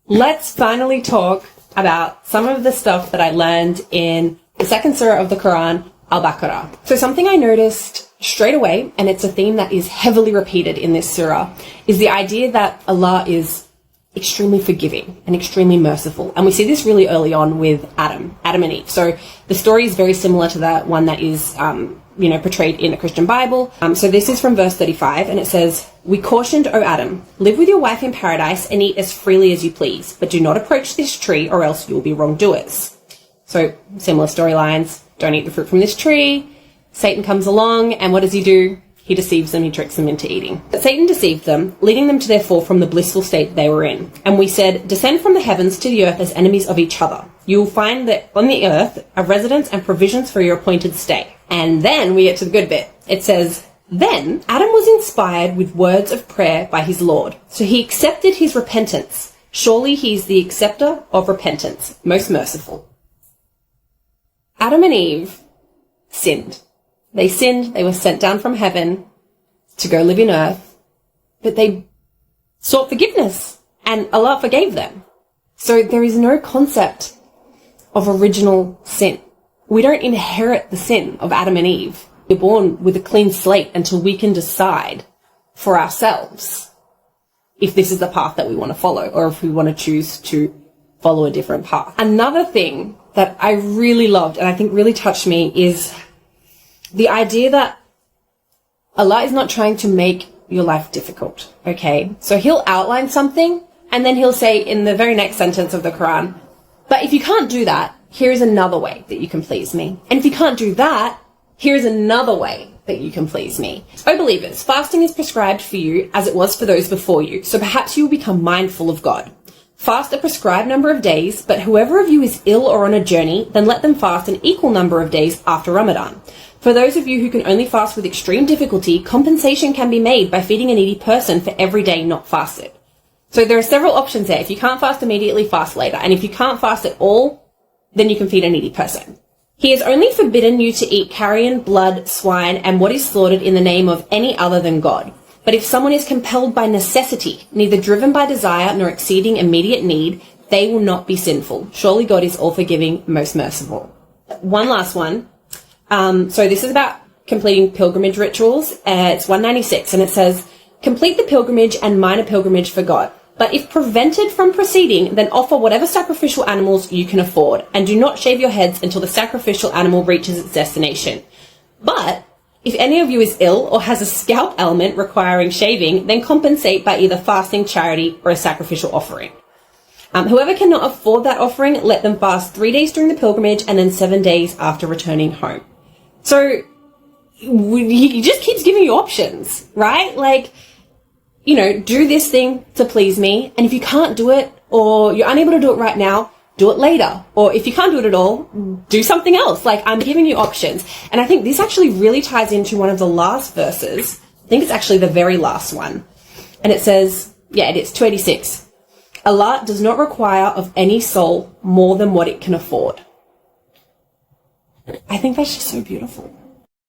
Let's finally talk about some of the stuff that I learned in the second surah of the Quran, Al-Baqarah. So something I noticed straight away, and it's a theme that is heavily repeated in this surah, is the idea that Allah is extremely forgiving and extremely merciful. And we see this really early on with Adam and Eve. So the story is very similar to that one that is, portrayed in the Christian Bible. So this is from verse 35, and it says, "We cautioned, O Adam, live with your wife in paradise and eat as freely as you please, but do not approach this tree or else you will be wrongdoers." So similar storylines. Don't eat the fruit from this tree. Satan comes along, and what does he do? He deceives them, he tricks them into eating. But Satan deceived them, leading them to their fall from the blissful state they were in. And we said, "Descend from the heavens to the earth as enemies of each other. You will find that on the earth a residence and provisions for your appointed stay." And then we get to the good bit. It says, "Then Adam was inspired with words of prayer by his Lord, so he accepted his repentance. Surely he is the acceptor of repentance, most merciful." Adam and Eve sinned. They sinned, they were sent down from heaven to go live in earth, but they sought forgiveness, and Allah forgave them. So there is no concept of original sin. We don't inherit the sin of Adam and Eve. We're born with a clean slate until we can decide for ourselves if this is the path that we want to follow, or if we want to choose to follow a different path. Another thing that I really loved, and I think really touched me, is the idea that Allah is not trying to make your life difficult, okay? So he'll outline something, and then he'll say in the very next sentence of the Quran, "But if you can't do that, here is another way that you can please me. And if you can't do that, here is another way that you can please me." O believers, fasting is prescribed for you as it was for those before you, so perhaps you will become mindful of God. Fast a prescribed number of days, but whoever of you is ill or on a journey, then let them fast an equal number of days after Ramadan. For those of you who can only fast with extreme difficulty, compensation can be made by feeding a needy person for every day not fasted. So there are several options there. If you can't fast immediately, fast later. And if you can't fast at all, then you can feed a needy person. He has only forbidden you to eat carrion, blood, swine, and what is slaughtered in the name of any other than God. But if someone is compelled by necessity, neither driven by desire nor exceeding immediate need, they will not be sinful. Surely God is all-forgiving, most merciful. One last one. So this is about completing pilgrimage rituals. It's 196, and it says, "Complete the pilgrimage and minor pilgrimage for God. But if prevented from proceeding, then offer whatever sacrificial animals you can afford, and do not shave your heads until the sacrificial animal reaches its destination. But if any of you is ill or has a scalp ailment requiring shaving, then compensate by either fasting, charity, or a sacrificial offering. Whoever cannot afford that offering, let them fast 3 days during the pilgrimage and then 7 days after returning home." So he just keeps giving you options, right? Like, do this thing to please me, and if you can't do it, or you're unable to do it right now, do it later. Or if you can't do it at all, do something else. Like, I'm giving you options. And I think this actually really ties into one of the last verses. I think it's actually the very last one. And it says, it is 286. "Allah does not require of any soul more than what it can afford." I think that's just so beautiful.